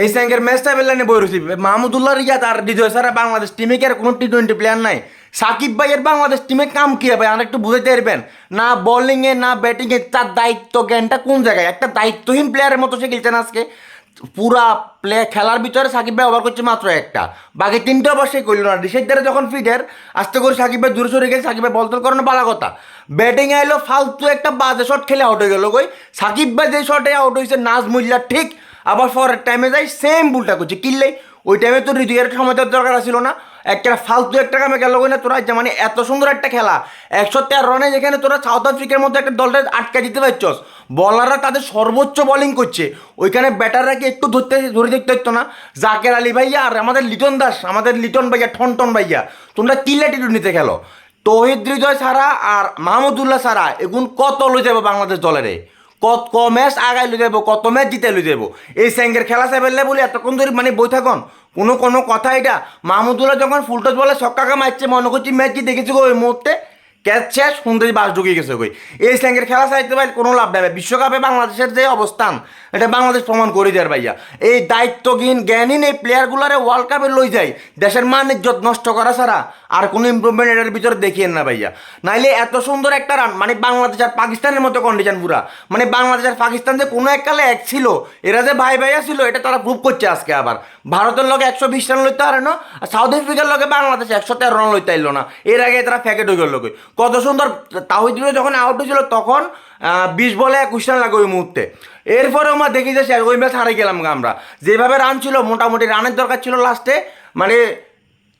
এই স্যাঙ্গের ম্যাচটা বেলানে বই রয়েছি মাহমুদুল্লাহ রিয়াদ আর হৃদয় ছাড়া বাংলাদেশ টিমে কি আর কোনো টি-20 প্লেয়ার নাই। সাকিব ভাইয়ের বাংলাদেশ টিমে কাম কি হবে আর একটু বুঝাইতে পারবেন? না বোলিংয়ে না ব্যাটিংয়ে, তার দায়িত্ব জ্ঞানটা কোন জায়গায়? একটা দায়িত্বহীন প্লেয়ারের মতো সে খেলছেন আজকে। পুরা প্লে খেলার ভিতরে সাকিব ভাই ওভার করছে মাত্র একটা, বাকি তিনটে ওভার সে করল না। রিশেকদারে যখন ফিটের আস্তে করে সাকিব ভাই দূরে সরে গেছে, সাকিব ভাই বলতে করানো পালা কথা। ব্যাটিং এলো ফালতু একটা বাজে শট খেলে আউট হয়ে গেল কই। সাকিব ভাই যে শটে আউট হয়েছে নাজমুল্লাহ ঠিক, আবার পরের টাইমে যাই সেম ভুলটা করছে কিনলেই। ওই টাইমে তো হৃদয়ের সময় দেওয়ার দরকার ছিল না, একটা ফালতু একটা কামে গেল না তোরা। মানে এত সুন্দর একটা খেলা 113 রানে, যেখানে তোরা সাউথ আফ্রিকার মধ্যে একটা দলটা আটকা দিতে পারছস। বলাররা তাদের সর্বোচ্চ বোলিং করছে, ওইখানে ব্যাটাররা কি একটু ধরে দেখতে হতো না? জাকের আলী ভাইয়া আর আমাদের লিটন দাস, আমাদের লিটন ভাইয়া, ঠন ভাইয়া, তোমরা কি ল্যাটিটিউড নিতে খেলো? তৌহিদ হৃদয় ছাড়া আর মাহমুদুল্লাহ ছাড়া এখন কত লই যাবো বাংলাদেশ দলের? কত ম্যাচ আগাই লই যাবো, কত ম্যাচ জিতে লই যাবো? এই স্যাঙ্গের খেলা চাইলে বলে এতক্ষণ ধরে মানে বই থাকুন কোনো কোনো কথা। এটা মাহমুদুল্লাহ যখন ফুল টস বলে ছক্কা মারছে মনে করছি ম্যাচ কি দেখেছি গো ওই মুহূর্তে, ক্যাচ শেষ সুন্দরী বাস ঢুকে গেছে কই। এই স্যাঙ্গের খেলা চাইতে পারি কোনো লাভ নেই। বিশ্বকাপে বাংলাদেশের যে অবস্থান এটা বাংলাদেশ প্রমাণ করে দেয় ভাইয়া। এই দায়িত্বহীন জ্ঞানহীন এই প্লেয়ারগুলারে ওয়ার্ল্ড কাপে লই যায়, দেশের মান ইজ্জত নষ্ট করা ছাড়া আর কোনো ইম্প্রুভমেন্ট এটার ভিতরে দেখিয়েন না ভাইয়া। নাইলে এত সুন্দর একটা রান, মানে বাংলাদেশ আর পাকিস্তানের মতো কন্ডিশন পুরা, মানে বাংলাদেশ আর পাকিস্তান যে কোনো এক কালে এক ছিল, এরা যে ভাই ভাইয়া ছিল এটা তারা প্রুভ করছে আজকে। আবার ভারতের লগে 120 রান লইতে পারে না, আর সাউথ আফ্রিকার লগে বাংলাদেশ 113 রান লইতে আইলো না। এর আগে তারা প্যাকেট হয়ে গেল। কত সুন্দর তাহিদ যখন আউট হয়েছিল তখন 20 বলে 21 রান লাগে ওই মুহূর্তে। এরপরে আমরা দেখি যে ওই ম্যাচ হারে গেলাম আমরা। যেভাবে রান ছিল মোটামুটি রানের দরকার ছিল লাস্টে, মানে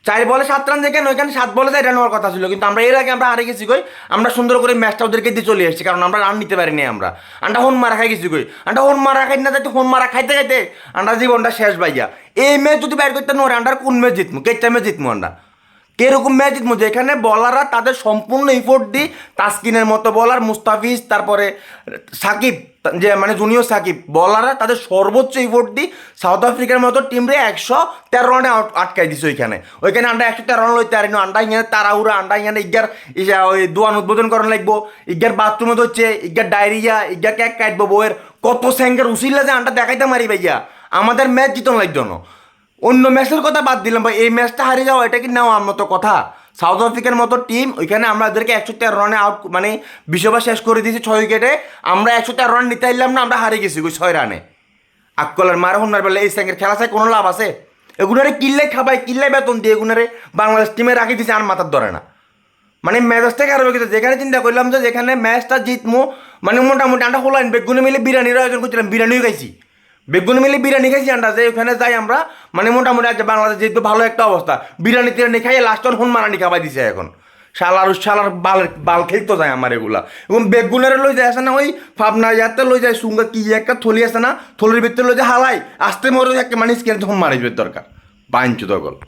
4 বলে 7 রান দেখেন, ওইখানে 7 বলে 4 রান হওয়ার কথা ছিল, কিন্তু আমরা এর আগে আমরা হারে গেছি কই। আমরা সুন্দর করে ম্যাচটা ওদেরকে দিয়ে চলে এসেছি, কারণ আমরা রান নিতে পারিনি। আমরা হোন মারা খাই গেছি কই। হোন মারা খাই না যাইতে হোন মারা খাইতে খাইতে আমরা জীবনটা শেষ ভাইয়া। এই ম্যাচ যদি বাইর করতে নোরে আমরা কোন ম্যাচ জিতবো, কেটা ম্যাচ জিতবো আমরা? কিরকম ম্যাচ জিতবো যেখানে বলাররা তাদের সম্পূর্ণ ইফোর্ট দিই, তাসকিনের মতো বলার, মুস্তাফিজ, তারপরে সাকিব, যে মানে জুনিয়র সাকিব, বলাররা তাদের সর্বোচ্চ ইফোর্ট দিই। সাউথ আফ্রিকার মতো টিমরে 113 রানে আটকাই দিছে ওইখানে আমরা 113 রান লইতে পারি না। আন্ডা ইങ്ങനെ তাড়াহুড়া, আন্ডা ইങ്ങനെ ওই দোয়ান উদ্বোধন করানো লাগবো, বাথরুমে ধরছে, ডায়রিয়া, কেক কাটবো বউয়ের, কত স্যাঙ্গের উচিল্লা যে আন্ডা দেখাইতে মারি ভাইয়া। আমাদের ম্যাচ জিতন লাগতো না। অন্য ম্যাচের কথা বাদ দিলাম ভাই, এই ম্যাচটা হারিয়ে যাওয়া এটা কি নেওয়ার মতো কথা? সাউথ আফ্রিকার মতো টিম, ওইখানে আমাদেরকে 113 রানে আউট, মানে বিশ্বকাপ শেষ করে দিয়েছি 6 উইকেটে। আমরা 113 রান নিতে পারলাম না, আমরা হারিয়ে গেছি ওই 6 রানে। আকলার মারা হন্যার বেলা এই স্যাঙ্গের খেলা চাই কোনো লাভ আছে? এগুনারে কিল্লাই খাবাই, কিল্লাই বেতন দিয়ে এগুনারে বাংলাদেশ টিমে রাখি দিয়েছে, আর মাথার ধরে না। মানে ম্যাচটা খারাপ হয়ে গেছে। যেখানে চিন্তা করলাম যে যেখানে ম্যাচটা জিতমো, মানে মোটামুটি আমরা হলাইন বেগুনে মিলে বিরিয়ানির আয়োজন করছিলাম, বিরিয়ানিও খাইছি। বেগুন মিলে বিরিয়ানি খাইছি আন্ডা, যে ওখানে যাই আমরা মানে মোটামুটি আছে বাংলাদেশ যেহেতু ভালো একটা অবস্থা, বিরিয়ানি টিরানি খাইয়ে লাস্ট হন মারানি খাবাই দিছে এখন। শালার বাল খেলতো যায় আমার এগুলা। এবং বেগুনের লই যায় আসে না ওই ফাবনা ইয়াতে লই যায় সুঙ্গা কি একটা থলি আছে না, থলির ভিতরে লই যায় হালাই আসতে মরে একটা মানুষ কেন তখন মারিবে দরকার বাইঞ্চু দখল।